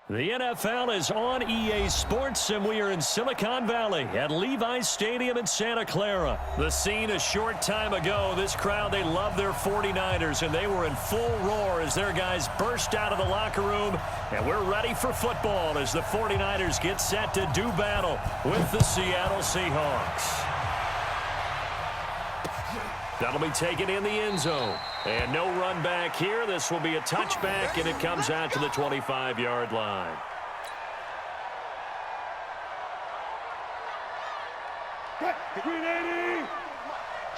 The NFL is on EA Sports, and we are in Silicon Valley at Levi's Stadium in Santa Clara. The scene a short time ago, this crowd, they love their 49ers, and they were in full roar as their guys burst out of the locker room, and we're ready for football as the 49ers get set to do battle with the Seattle Seahawks. That'll be taken in the end zone. And no run back here. This will be a touchback, and it comes out to the 25-yard line. Green 80.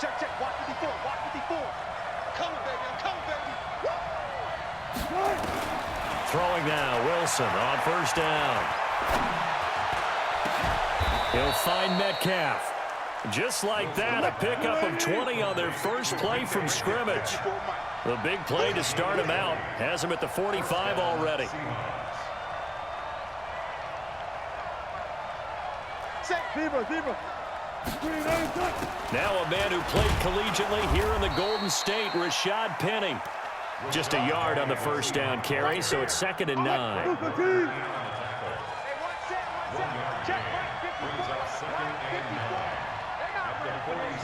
Check, check. Watch 54. Watch 54. Coming, baby. I'm coming, baby. Throwing now. Wilson on first down. He'll find Metcalf. Just like that, a pickup of 20 on their first play from scrimmage. The big play to start him out. Has him at the 45 already. Now a man who played collegiately here in the Golden State, Rashad Penny. Just a yard on the first down carry, so it's 2nd and 9.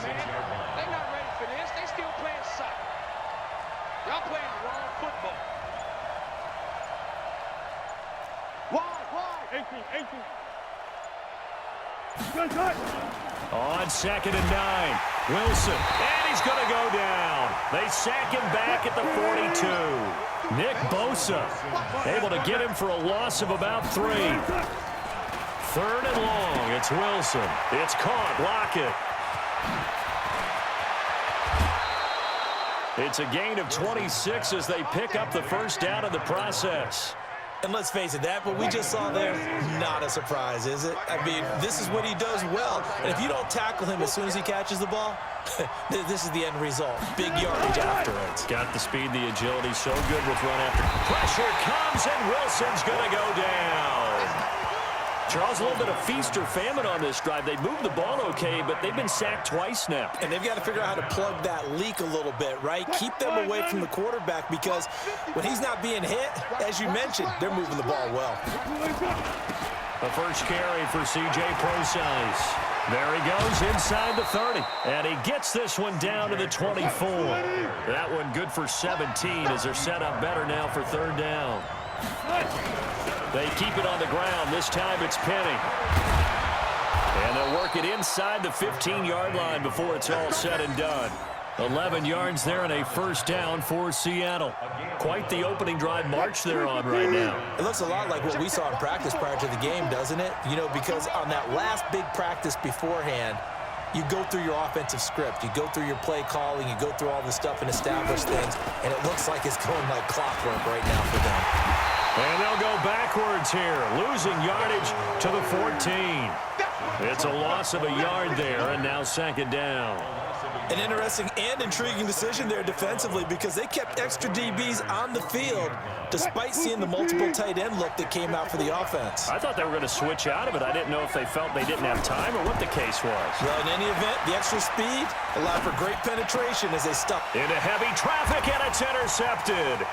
They're not ready for this. They still playing soccer. Y'all playing the wrong football. Wide. 18. On 2nd and 9. Wilson. And he's going to go down. They sack him back at the 42. Nick Bosa able to get him for a loss of about 3. 3rd and long. It's Wilson. It's caught. Lockett. It's a gain of 26 as they pick up the first down in the process. And let's face it, that what we just saw there, not a surprise, is it? I mean, this is what he does well. And if you don't tackle him as soon as he catches the ball, this is the end result. Big yardage afterwards. Got the speed, the agility, so good with run after. Pressure comes, and Wilson's going to go down. Charles, a little bit of feast or famine on this drive. They moved the ball okay, but they've been sacked twice now. And they've got to figure out how to plug that leak a little bit, right? Keep them away from the quarterback because when he's not being hit, as you mentioned, they're moving the ball well. The first carry for C.J. Prosise. There he goes inside the 30. And he gets this one down to the 24. That one good for 17 as they're set up better now for 3rd down. They keep it on the ground. This time it's Penny. And they'll work it inside the 15-yard line before it's all said and done. 11 yards there and a first down for Seattle. Quite the opening drive march they're on right now. It looks a lot like what we saw in practice prior to the game, doesn't it? You know, because on that last big practice beforehand, you go through your offensive script. You go through your play calling. You go through all the stuff and establish things. And it looks like it's going like clockwork right now for them. And they'll go backwards here, losing yardage to the 14. It's a loss of a yard there, and now 2nd down. An interesting and intriguing decision there defensively because they kept extra DBs on the field despite seeing the multiple tight end look that came out for the offense. I thought they were going to switch out of it. I didn't know if they felt they didn't have time or what the case was. Well, in any event, the extra speed allowed for great penetration as they stuck into heavy traffic, and it's intercepted.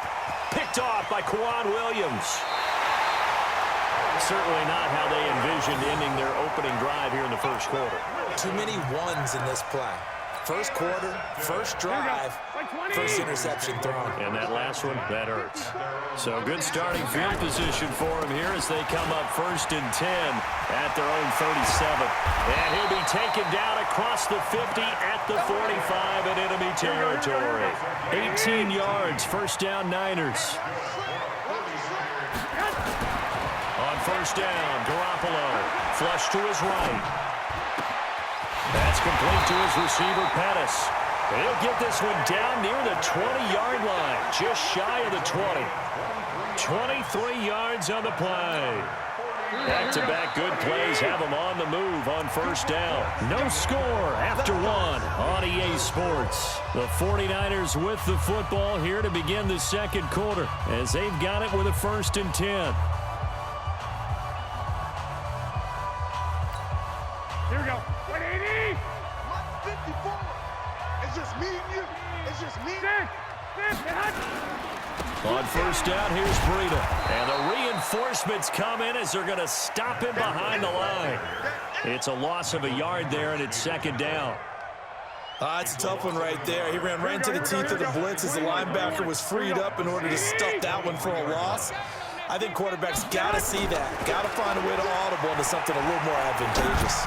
Picked off by Quan Williams. Certainly not how they envisioned ending their opening drive here in the first quarter. Too many ones in this play. First quarter, first drive, first interception thrown. And that last one, that hurts. So good starting field position for him here as they come up 1st and 10 at their own 37. And he'll be taken down across the 50 at the 45 in enemy territory. 18 yards, first down Niners. On first down, Garoppolo, flush to his right. That's complete to his receiver, Pettis. He'll get this one down near the 20-yard line, just shy of the 20. 23 yards on the play. Back-to-back good plays have them on the move on first down. No score after 1 on EA Sports. The 49ers with the football here to begin the second quarter as they've got it with a 1st and 10. Here we go. 180. 54. It's just me and you. It's just me. On first down, here's Breida. And the reinforcements come in as they're going to stop him behind the line. It's a loss of a yard there, and it's second down. It's a tough one right there. He ran right into the teeth of the blitz as the linebacker was freed up in order to stuff that one for a loss. I think quarterbacks got to see that. Got to find a way to audible into something a little more advantageous.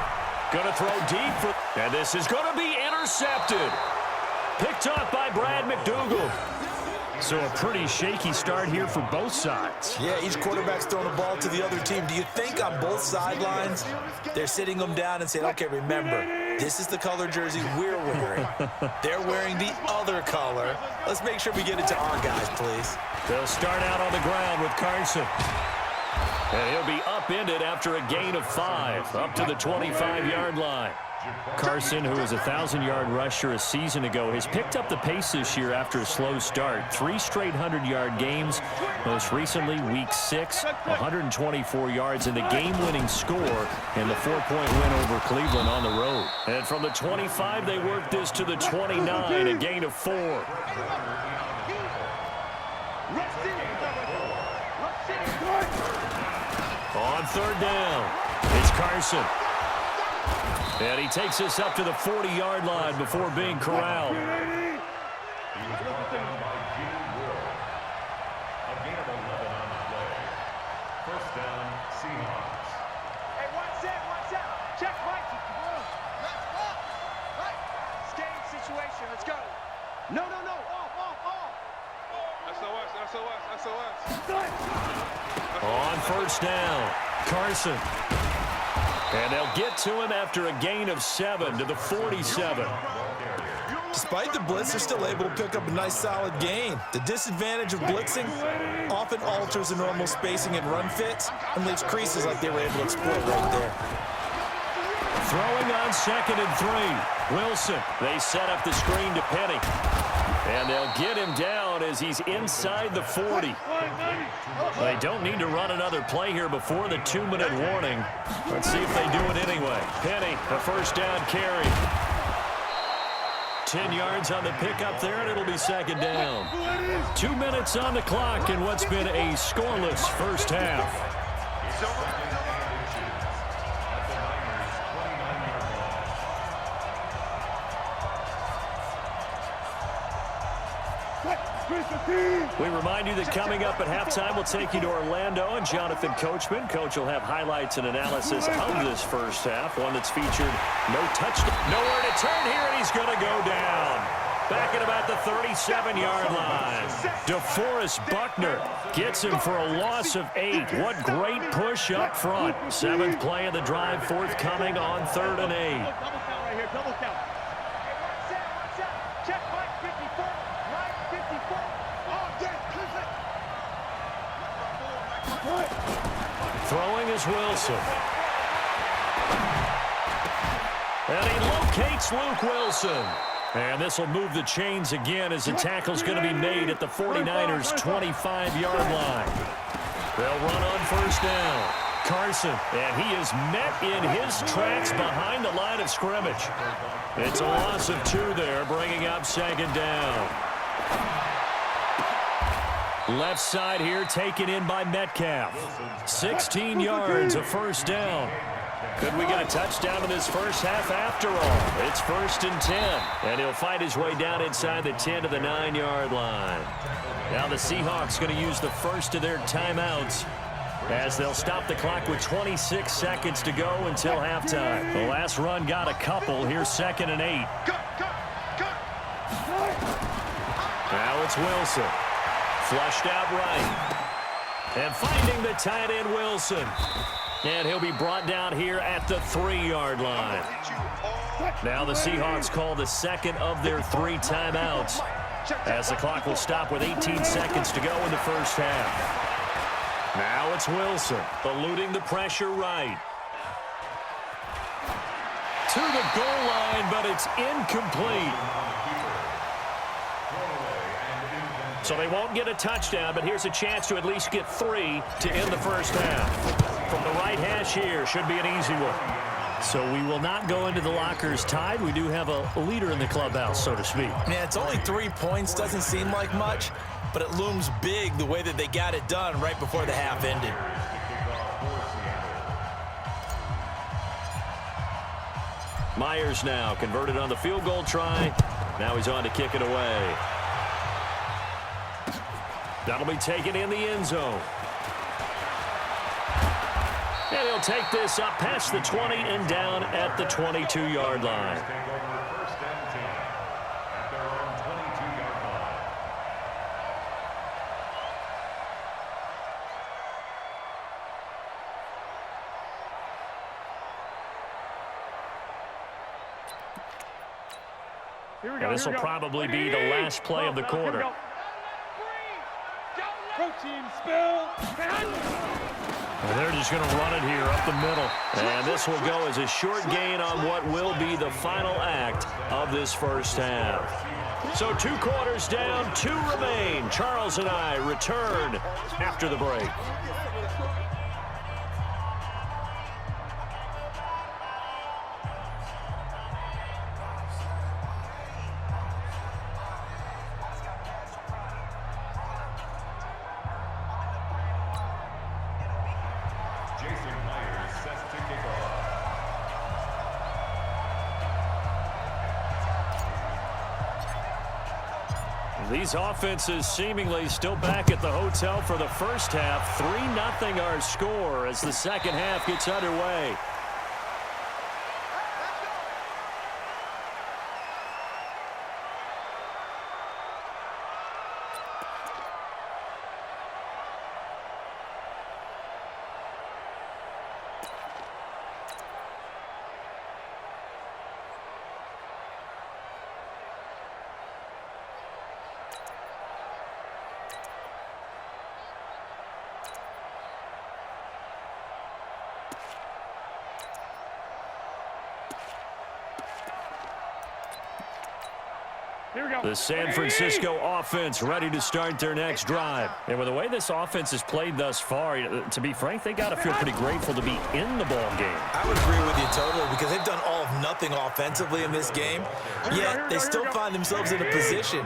Going to throw deep, and this is going to be intercepted. Picked off by Brad McDougal. So a pretty shaky start here for both sides. Yeah, each quarterback's throwing the ball to the other team. Do you think on both sidelines they're sitting them down and saying, okay, remember, this is the color jersey we're wearing. They're wearing the other color. Let's make sure we get it to our guys, please. They'll start out on the ground with Carson. And he'll be upended after a gain of 5, up to the 25-yard line. Carson, who was a 1,000-yard rusher a season ago, has picked up the pace this year after a slow start. 3 straight 100-yard games. Most recently, Week 6, 124 yards, and the game-winning score in the 4-point win over Cleveland on the road. And from the 25, they work this to the 29, a gain of 4. On third down, it's Carson. And he takes us up to the 40-yard line before being corralled. First down, Seahawks. Hey, watch out. Check right. It's game situation. Let's go. No. Off. SOS. On first down, Carson. And they'll get to him after a gain of 7 to the 47. Despite the blitz, they're still able to pick up a nice, solid gain. The disadvantage of blitzing often alters the normal spacing and run fits and leaves creases like they were able to exploit right there. Throwing on 2nd and 3. Wilson. They set up the screen to Penny. And they'll get him down as he's inside the 40. They don't need to run another play here before the 2-minute warning. Let's see if they do it anyway. Penny, a first down carry. 10 yards on the pickup there, and it'll be second down. 2 minutes on the clock in what's been a scoreless first half. We remind you that coming up at halftime, we'll take you to Orlando and Jonathan Coachman. Coach will have highlights and analysis of this first half, one that's featured no touchdown. Nowhere to turn here, and he's going to go down. Back at about the 37-yard line. DeForest Buckner gets him for a loss of 8. What great push up front. 7th play of the drive forthcoming on 3rd and 8. Double count right here, double count. Check right 54. Right 54. Throwing is Wilson. And he locates Luke Wilson. And this will move the chains again as the tackle's going to be made at the 49ers' 25-yard line. They'll run on first down. Carson, and he is met in his tracks behind the line of scrimmage. It's a loss of 2 there, bringing up second down. Left side here taken in by Metcalf. 16 yards, a first down. Could we get a touchdown in this first half after all? It's 1st and 10. And he'll fight his way down inside the 10 to the 9-yard line. Now the Seahawks going to use the first of their timeouts as they'll stop the clock with 26 seconds to go until halftime. The last run got a couple. Here's 2nd and 8. Now it's Wilson. Flushed out right. And finding the tight end Wilson. And he'll be brought down here at the 3-yard line. Now the Seahawks call the second of their 3 timeouts as the clock will stop with 18 seconds to go in the first half. Now it's Wilson, eluding the pressure right. To the goal line, but it's incomplete. So they won't get a touchdown, but here's a chance to at least get 3 to end the first half. From the right hash here, should be an easy one. So we will not go into the lockers tied. We do have a leader in the clubhouse, so to speak. Yeah, it's only 3 points. Doesn't seem like much, but it looms big the way that they got it done right before the half ended. Myers now converted on the field goal try. Now he's on to kick it away. That'll be taken in the end zone. And he'll take this up past the 20 and down at the 22-yard line. This will probably be the last play of the quarter. Protein spill. And they're just going to run it here up the middle. And this will go as a short gain on what will be the final act of this first half. So 2 quarters down, 2 remain. Charles and I return after the break. These offenses seemingly still back at the hotel for the first half. 3-0 our score as the second half gets underway. The San Francisco offense ready to start their next drive. And with the way this offense has played thus far, to be frank, they got to feel pretty grateful to be in the ball game. I would agree with you totally because they've done all of nothing offensively in this game, yet they still find themselves in a position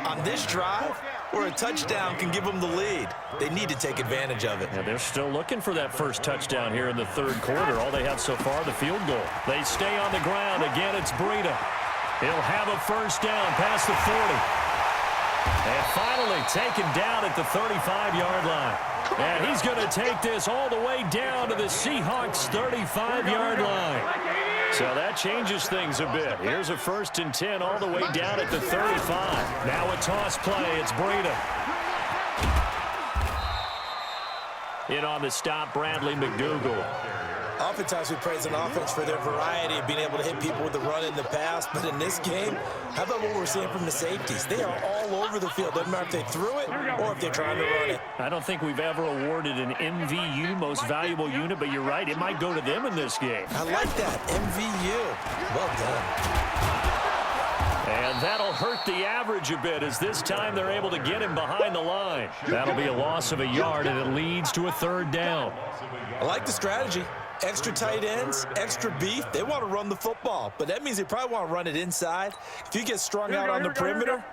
on this drive where a touchdown can give them the lead. They need to take advantage of it. Yeah, they're still looking for that first touchdown here in the third quarter. All they have so far, the field goal. They stay on the ground. Again, it's Breida. He'll have a first down past the 40. And finally taken down at the 35-yard line. And he's going to take this all the way down to the Seahawks' 35-yard line. So that changes things a bit. Here's a 1st and 10 all the way down at the 35. Now a toss play. It's Breida. In on the stop, Bradley McDougal. Oftentimes we praise an offense for their variety of being able to hit people with the run in the pass, but in this game, how about what we're seeing from the safeties? They are all over the field. Doesn't matter if they threw it or if they're trying to run it. I don't think we've ever awarded an MVU, most valuable unit, but you're right, it might go to them in this game. I like that, MVU. Well done. And that'll hurt the average a bit as this time they're able to get him behind the line. That'll be a loss of a yard, and it leads to a 3rd down. I like the strategy. Extra tight ends, extra beef. They want to run the football, but that means they probably want to run it inside. If you get strung out on the perimeter,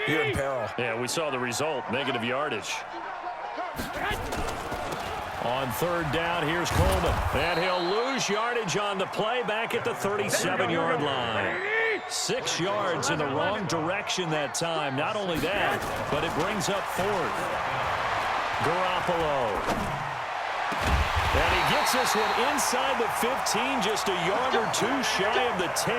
you're in peril. Yeah, we saw the result, negative yardage. On 3rd down, here's Coleman. And he'll lose yardage on the play back at the 37-yard line. 6 yards in the wrong direction that time. Not only that, but it brings up 4th. Garoppolo. And he gets this one inside the 15, just a yard or 2 shy of the 10.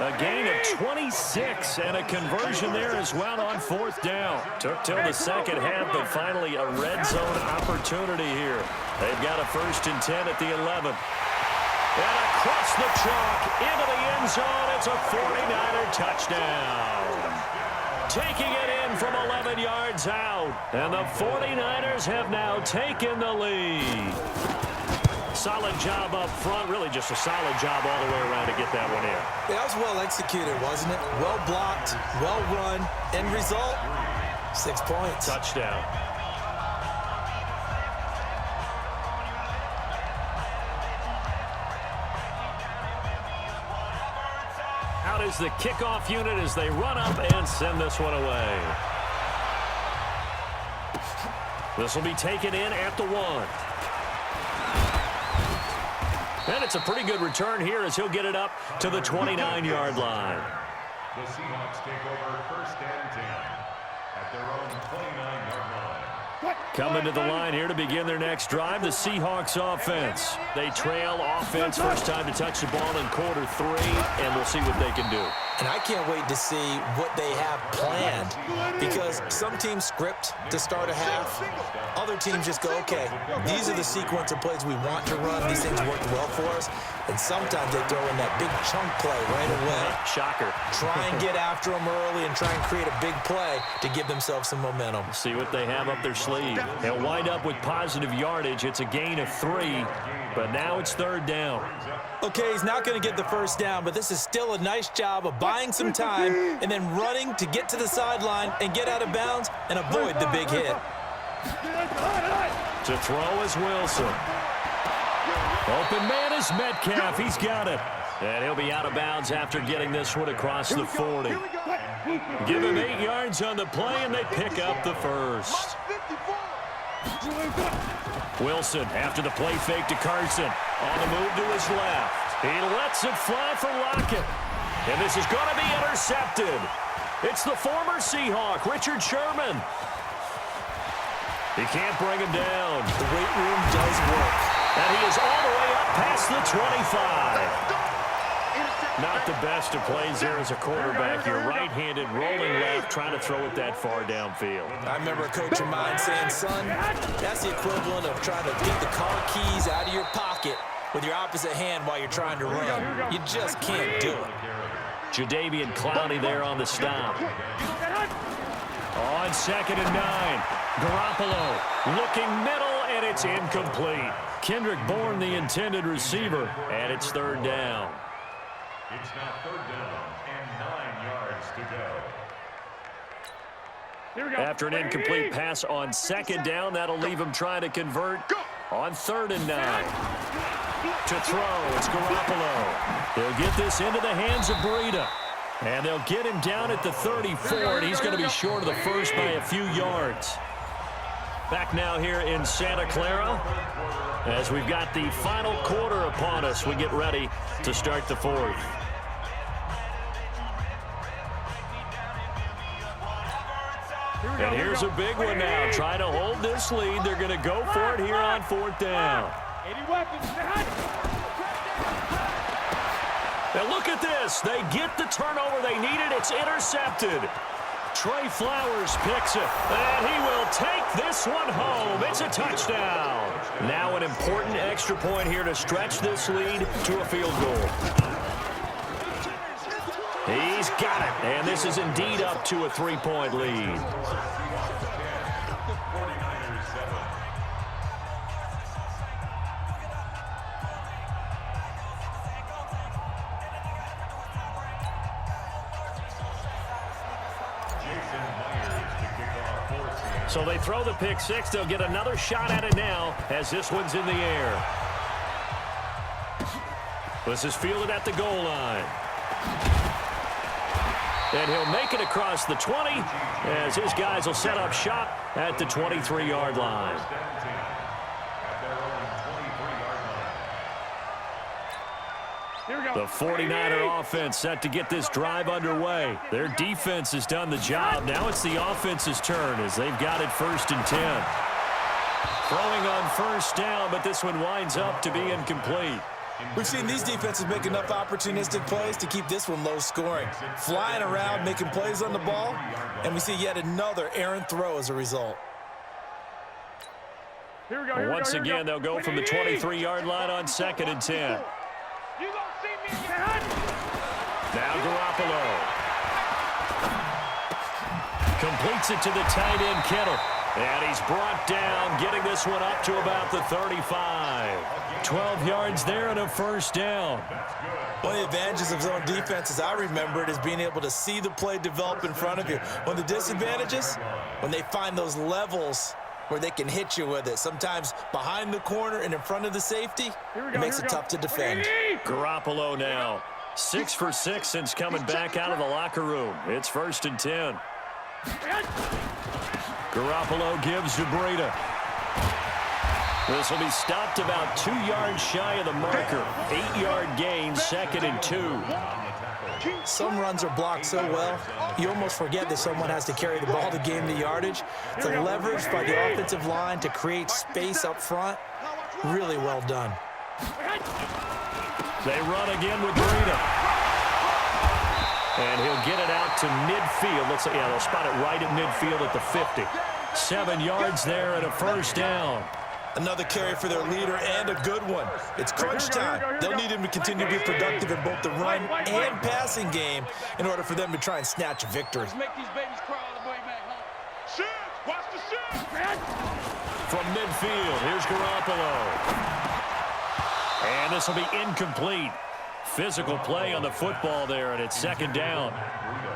A gain of 26 and a conversion there as well on 4th down. Took till the second half, but finally a red zone opportunity here. They've got a 1st and 10 at the 11. And across the chalk into the end zone, it's a 49er touchdown. Taking it in from 11 yards out. And the 49ers have now taken the lead. Solid job up front. Really just a solid job all the way around to get that one in. That was well executed, wasn't it? Well blocked, well run. End result, 6 points. Touchdown. Out is the kickoff unit as they run up and send this one away. This will be taken in at the 1. And it's a pretty good return here as he'll get it up to the 29-yard line. The Seahawks take over 1st and 10 at their own 29-yard line. Coming to the line here to begin their next drive, the Seahawks offense. They trail offense, first time to touch the ball in quarter 3, and we'll see what they can do. And I can't wait to see what they have planned, because some teams script to start a half. Other teams just go, okay, these are the sequence of plays we want to run. These things worked well for us. And sometimes they throw in that big chunk play right away. Shocker. Try and get after them early and try and create a big play to give themselves some momentum. See what they have up their sleeve. They'll wind up with positive yardage. It's a gain of 3, but now it's 3rd down. Okay, he's not going to get the first down, but this is still a nice job of buying some time and then running to get to the sideline and get out of bounds and avoid the big hit. To throw is Wilson. Open man is Metcalf. He's got it. And he'll be out of bounds after getting this one across the 40. Give him 8 yards on the play, and they pick up the first. Wilson after the play fake to Carson. On the move to his left. He lets it fly for Lockett. And this is going to be intercepted. It's the former Seahawk, Richard Sherman. He can't bring him down. The weight room does work. And he is all the way up past the 25. Not the best of plays there as a quarterback. You're right-handed, rolling left, trying to throw it that far downfield. I remember a coach of mine saying, son, that's the equivalent of trying to get the car keys out of your pocket with your opposite hand while you're trying to run. You just can't do it. Jadeveon Clowney there on the stop. On 2nd and 9. Garoppolo looking middle, and it's incomplete. Kendrick Bourne, the intended receiver, and it's 3rd down. It's now 3rd down and 9 yards to go. After an incomplete pass on 2nd down, that'll leave him trying to convert on 3rd and 9. To throw, it's Garoppolo. They'll get this into the hands of Breida. And they'll get him down at the 34, and he's going to be short of the first by a few yards. Back now here in Santa Clara as we've got the final quarter upon us. We get ready to start the 4th. And here's a big one now. Trying to hold this lead. They're going to go for it here on 4th down. 80 weapons. Now look at this. They get the turnover they needed. It's intercepted. Trey Flowers picks it, and he will take this one home. It's a touchdown. Now an important extra point here to stretch this lead to a field goal. He's got it, and this is indeed up to a 3-point lead. So they throw the pick 6. They'll get another shot at it now as this one's in the air. This is fielded at the goal line. And he'll make it across the 20 as his guys will set up shop at the 23-yard line. The 49er offense set to get this drive underway. Their defense has done the job. Now it's the offense's turn as they've got it 1st and 10. Throwing on 1st down, but this one winds up to be incomplete. We've seen these defenses make enough opportunistic plays to keep this one low scoring. Flying around, making plays on the ball, and we see yet another errant throw as a result. Once again, they'll go from the 23-yard line on 2nd and 10. Now Garoppolo completes it to the tight end Kittle. And he's brought down, getting this one up to about the 35. 12 yards there and a 1st down. One of the advantages of zone defense, as I remember it, is being able to see the play develop in front of you. One of the disadvantages, when they find those levels where they can hit you with it. Sometimes behind the corner and in front of the safety, it makes it tough to defend. Garoppolo now 6 for 6 since coming back out of the locker room. It's 1st and 10. Garoppolo gives to Breida. This will be stopped about 2 yards shy of the marker. 8-yard gain, 2nd and 2. Some runs are blocked so well, you almost forget that someone has to carry the ball to gain the yardage. The leverage by the offensive line to create space up front, really well done. They run again with Breida. And he'll get it out to midfield. Looks like, yeah, they'll spot it right at midfield at the 50. 7 yards there and a 1st down. Another carry for their leader and a good one. It's crunch time. They'll need him to continue to be productive in both the run and passing game in order for them to try and snatch a victory. Make these babies crawl all the way back home. Shit! Watch the shit! From midfield, here's Garoppolo. And this will be incomplete. Physical play on the football there, and it's 2nd down.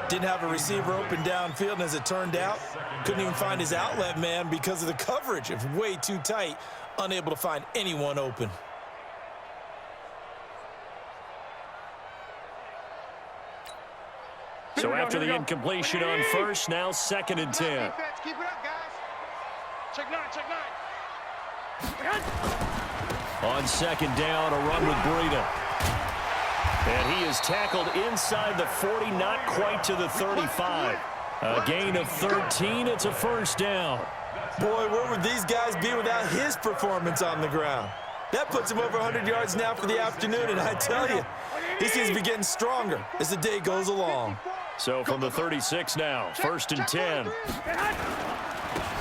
Didn't have a receiver open downfield, and as it turned out, couldn't even find his outlet man because of the coverage. It was way too tight, unable to find anyone open. So after the incompletion on 1st, now 2nd and 10. Keep it up, guys. Check 9, check 9. On 2nd down, a run with Breida. And he is tackled inside the 40, not quite to the 35. A gain of 13, it's a 1st down. Boy, where would these guys be without his performance on the ground? That puts him over 100 yards now for the afternoon, and I tell you, he seems to be getting stronger as the day goes along. So from the 36 now, 1st and 10.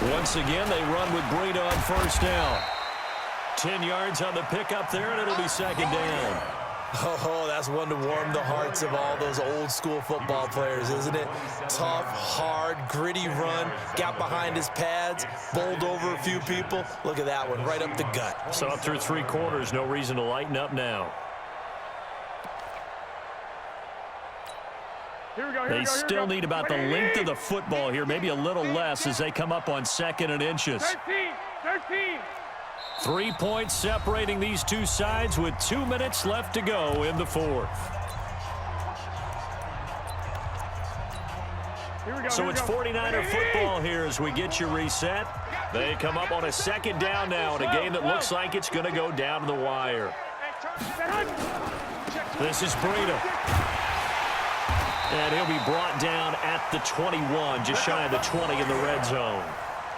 Once again, they run with Breida on 1st down. 10 yards on the pickup there, and it'll be 2nd down. Oh, that's one to warm the hearts of all those old-school football players, isn't it? Tough, hard, gritty run, got behind his pads, bowled over a few people. Look at that one, right up the gut. So up through 3 quarters, no reason to lighten up now. They still need about the length of the football here, maybe a little less as they come up on 2nd and inches. 13. 3 points separating these two sides with 2 minutes left to go in the 4th. So it's 49er football here as we get you reset. They come up on a 2nd down now in a game that looks like it's going to go down to the wire. This is Breida. And he'll be brought down at the 21, just shy of the 20 in the red zone.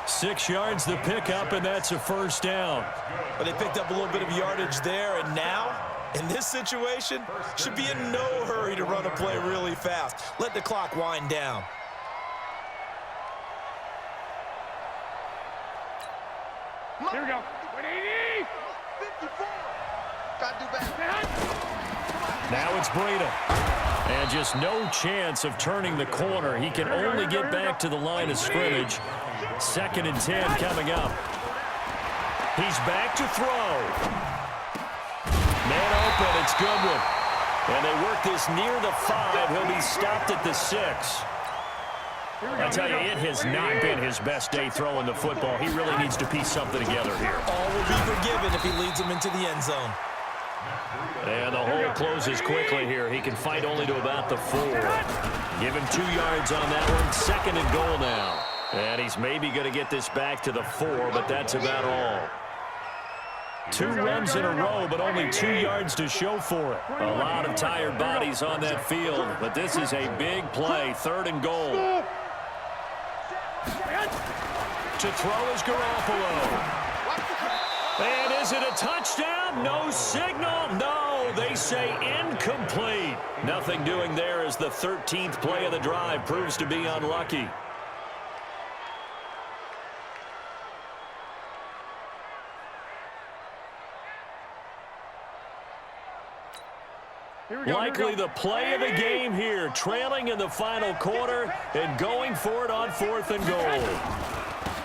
6 yards the pickup, and that's a 1st down. But they picked up a little bit of yardage there, and now, in this situation, should be in no hurry to run a play really fast. Let the clock wind down. Here we go. 180. 54. Got to do better. Now it's Breida. And just no chance of turning the corner. He can only get back to the line of scrimmage. 2nd and 10 coming up. He's back to throw. Man open, it's Goodwin. And they work this near the 5. He'll be stopped at the 6. I tell you, it has not been his best day throwing the football. He really needs to piece something together here. All will be forgiven if he leads them into the end zone. And the hole closes quickly here. He can fight only to about the 4. Give him 2 yards on that one. 2nd and goal now. And he's maybe going to get this back to the 4, but that's about all. 2 runs in a row, but only 2 yards to show for it. A lot of tired bodies on that field, but this is a big play. 3rd and goal. To throw is Garoppolo. And is it a touchdown? No signal. No, they say incomplete. Nothing doing there as the 13th play of the drive proves to be unlucky. Likely the play of the game here, trailing in the final quarter and going for it on 4th and goal.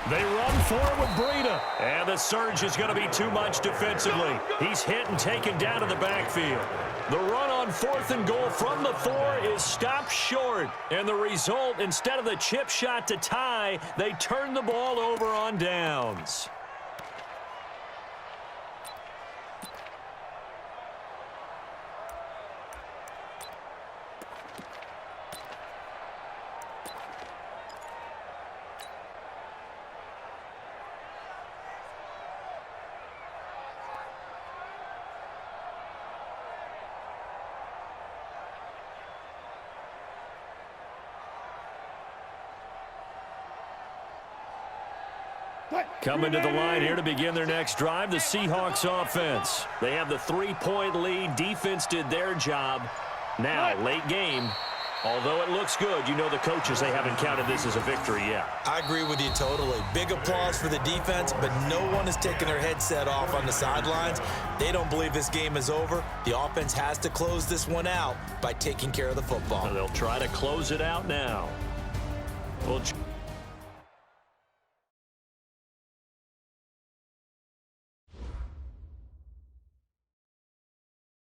They run for it with Breida, and the surge is going to be too much defensively. He's hit and taken down to the backfield. The run on 4th and goal from the 4 is stopped short, and the result, instead of the chip shot to tie, they turn the ball over on downs. Coming to the line here to begin their next drive, the Seahawks offense. They have the 3-point lead. Defense did their job. Now, late game, although it looks good, you know the coaches, they haven't counted this as a victory yet. I agree with you totally. Big applause for the defense, but no one is taking their headset off on the sidelines. They don't believe this game is over. The offense has to close this one out by taking care of the football. They'll try to close it out now. Well,